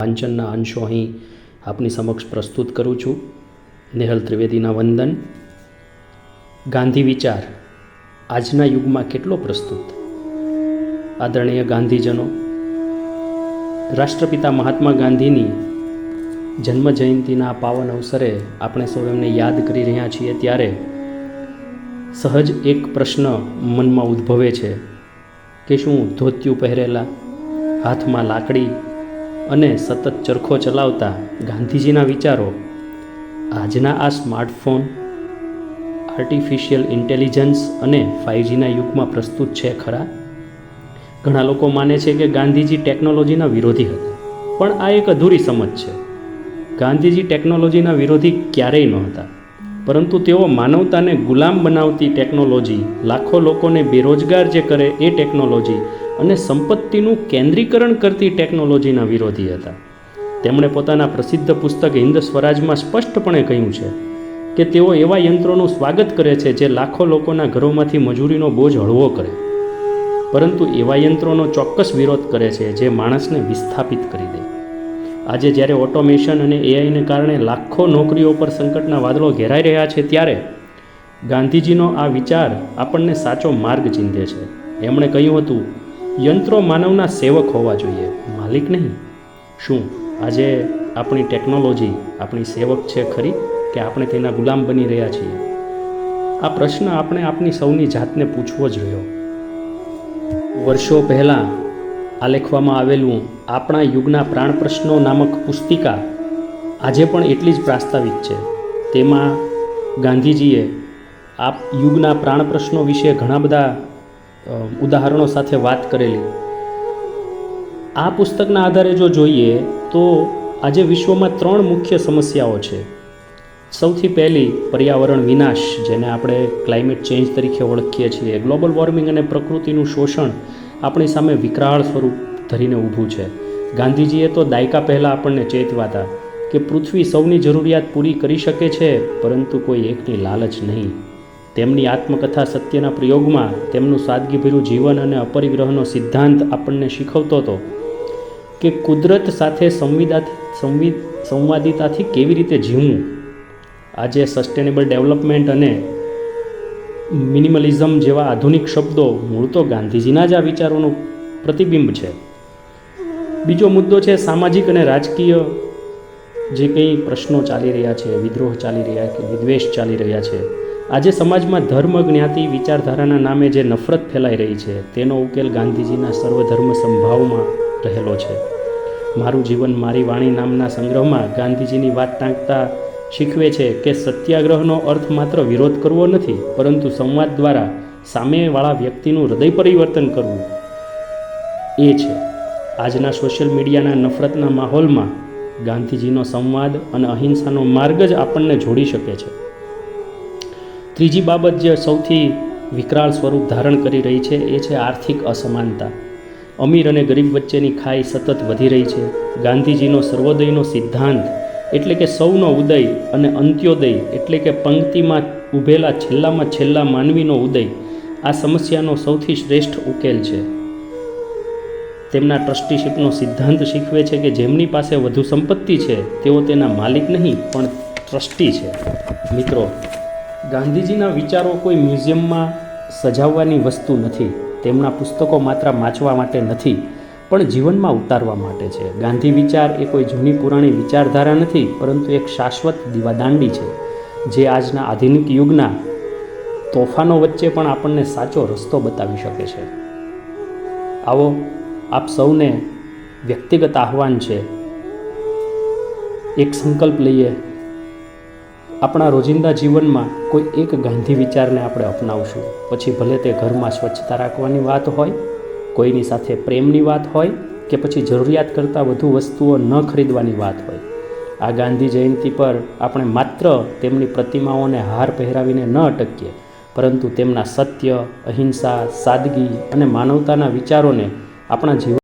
વાંચનના અંશો અહીં આપની સમક્ષ પ્રસ્તુત કરું છું. નેહલ ત્રિવેદીના વંદન. ગાંધી વિચાર આજના યુગમાં કેટલો પ્રસ્તુત. આદરણીય ગાંધીજનો, રાષ્ટ્રપિતા મહાત્મા ગાંધીની જન્મ જયંતિના પાવન અવસરે આપણે સૌ એમને યાદ કરી રહ્યા છીએ ત્યારે સહજ એક પ્રશ્ન મનમાં ઉદ્ભવે છે કે શું ધોતિયું પહેરેલા, હાથમાં લાકડી અને સતત ચરખો ચલાવતા ગાંધીજીના વિચારો આજના આ સ્માર્ટફોન, આર્ટિફિશિયલ ઇન્ટેલિજન્સ અને 5Gના યુગમાં પ્રસ્તુત છે ખરા? ઘણા લોકો માને છે કે ગાંધીજી ટેકનોલોજીના વિરોધી હતા, પણ આ એક અધૂરી સમજ છે. ગાંધીજી ટેકનોલોજીના વિરોધી ક્યારેય ન હતા, પરંતુ તેઓ માનવતાને ગુલામ બનાવતી ટેકનોલોજી, લાખો લોકોને બેરોજગાર જે કરે એ ટેકનોલોજી અને સંપત્તિનું કેન્દ્રીકરણ કરતી ટેકનોલોજીના વિરોધી હતા. તેમણે પોતાના પ્રસિદ્ધ પુસ્તક હિન્દ સ્વરાજમાં સ્પષ્ટપણે કહ્યું છે કે તેઓ એવા યંત્રોનું સ્વાગત કરે છે જે લાખો લોકોના ઘરોમાંથી મજૂરીનો બોજ હળવો કરે, પરંતુ એવા યંત્રોનો ચોક્કસ વિરોધ કરે છે જે માણસને વિસ્થાપિત કરી દે. આજે જ્યારે ઓટોમેશન અને એઆઈને કારણે લાખો નોકરીઓ પર સંકટના વાદળો ઘેરાઈ રહ્યા છે, ત્યારે ગાંધીજીનો આ વિચાર આપણને સાચો માર્ગ ચીંધે છે. એમણે કહ્યું હતું, યંત્રો માનવના સેવક હોવા જોઈએ, માલિક નહીં. શું આજે આપણી ટેકનોલોજી આપણી સેવક છે ખરી, કે આપણે તેના ગુલામ બની રહ્યા છીએ? આ પ્રશ્ન આપણે આપણી સૌની જાતને પૂછવો જ રહ્યો. વર્ષો પહેલાં આલેખવામાં આવેલું આપણા યુગના પ્રાણ પ્રશ્નો નામક પુસ્તિકા આજે પણ એટલી જ પ્રાસ્તાવિક છે. તેમાં ગાંધીજીએ આ યુગના પ્રાણ પ્રશ્નો વિશે ઘણા બધા ઉદાહરણો સાથે વાત કરેલી. આ પુસ્તકના આધારે જો જોઈએ તો આજે વિશ્વમાં 3 મુખ્ય સમસ્યાઓ છે. સૌથી પહેલી પર્યાવરણ વિનાશ, જેને આપણે ક્લાઇમેટ ચેન્જ તરીકે ઓળખીએ છીએ. ગ્લોબલ વોર્મિંગ અને પ્રકૃતિનું શોષણ આપણી સામે વિકરાળ સ્વરૂપ ધરીને ઊભું છે. ગાંધીજીએ તો દાયકા પહેલાં આપણને ચેતવા હતા કે પૃથ્વી સૌની જરૂરિયાત પૂરી કરી શકે છે, પરંતુ કોઈ એકની લાલચ નહીં. તેમની આત્મકથા સત્યના પ્રયોગમાં તેમનું સાદગીભર્યું જીવન અને અપરિગ્રહનો સિદ્ધાંત આપણને શીખવતો હતો કે કુદરત સાથે સંવાદિતાથી કેવી રીતે જીવવું. આજે સસ્ટેનેબલ ડેવલપમેન્ટ અને મિનિમલિઝમ જેવા આધુનિક શબ્દો મૂળ તો ગાંધીજીના જ આ વિચારોનું પ્રતિબિંબ છે. બીજો મુદ્દો છે સામાજિક અને રાજકીય જે કંઈ પ્રશ્નો ચાલી રહ્યા છે, વિદ્રોહ ચાલી રહ્યા છે, વિદ્વેષ ચાલી રહ્યા છે. આજે સમાજમાં ધર્મ, જ્ઞાતિ, વિચારધારાના નામે જે નફરત ફેલાઈ રહી છે, તેનો ઉકેલ ગાંધીજીના સર્વધર્મ સંભાવમાં રહેલો છે. મારું જીવન મારી વાણી નામના સંગ્રહમાં ગાંધીજીની વાત ટાંકતા શીખવે છે કે સત્યાગ્રહનો અર્થ માત્ર વિરોધ કરવો નથી, પરંતુ સંવાદ દ્વારા સામેવાળા વ્યક્તિનું હૃદય પરિવર્તન કરવું એ છે. આજના સોશિયલ મીડિયાના નફરતના માહોલમાં ગાંધીજીનો સંવાદ અને અહિંસાનો માર્ગ જ આપણને જોડી શકે છે. ત્રીજી બાબત જે સૌથી વિકરાળ સ્વરૂપ ધારણ કરી રહી છે એ છે આર્થિક અસમાનતા. અમીર અને ગરીબ વચ્ચેની ખાઈ સતત વધી રહી છે. ગાંધીજીનો સર્વોદયનો સિદ્ધાંત એટલે કે સૌનો ઉદય અને અંત્યોદય એટલે કે પંક્તિમાં ઊભેલા છેલ્લામાં છેલ્લા માનવીનો ઉદય આ સમસ્યાનો સૌથી શ્રેષ્ઠ ઉકેલ છે. તેમના ટ્રસ્ટીશીપનો સિદ્ધાંત શીખવે છે કે જેમની પાસે વધુ સંપત્તિ છે તેઓ તેના માલિક નહીં પણ ટ્રસ્ટી છે. મિત્રો, ગાંધીજીના વિચારો કોઈ મ્યુઝિયમમાં સજાવવાની વસ્તુ નથી. તેમના પુસ્તકો માત્ર વાંચવા માટે નથી, પણ જીવનમાં ઉતારવા માટે છે. ગાંધી વિચાર એ કોઈ જૂની પુરાણી વિચારધારા નથી, પરંતુ એક શાશ્વત દીવાદાંડી છે જે આજના આધુનિક યુગના તોફાનો વચ્ચે પણ આપણને સાચો રસ્તો બતાવી શકે છે. આવો આપ સૌને વ્યક્તિગત આહ્વાન છે, એક સંકલ્પ લઈએ. આપણા રોજિંદા જીવનમાં કોઈ એક ગાંધી વિચારને આપણે અપનાવશું. પછી ભલે તે ઘરમાં સ્વચ્છતા રાખવાની વાત હોય, કોઈની સાથે પ્રેમની વાત હોય, કે પછી જરૂરિયાત કરતાં વધુ વસ્તુઓ ન ખરીદવાની વાત હોય. આ ગાંધી જયંતિ પર આપણે માત્ર તેમની પ્રતિમાઓને હાર પહેરાવીને ન અટકીએ, પરંતુ તેમના સત્ય, અહિંસા, સાદગી અને માનવતાના વિચારોને આપણા જીવન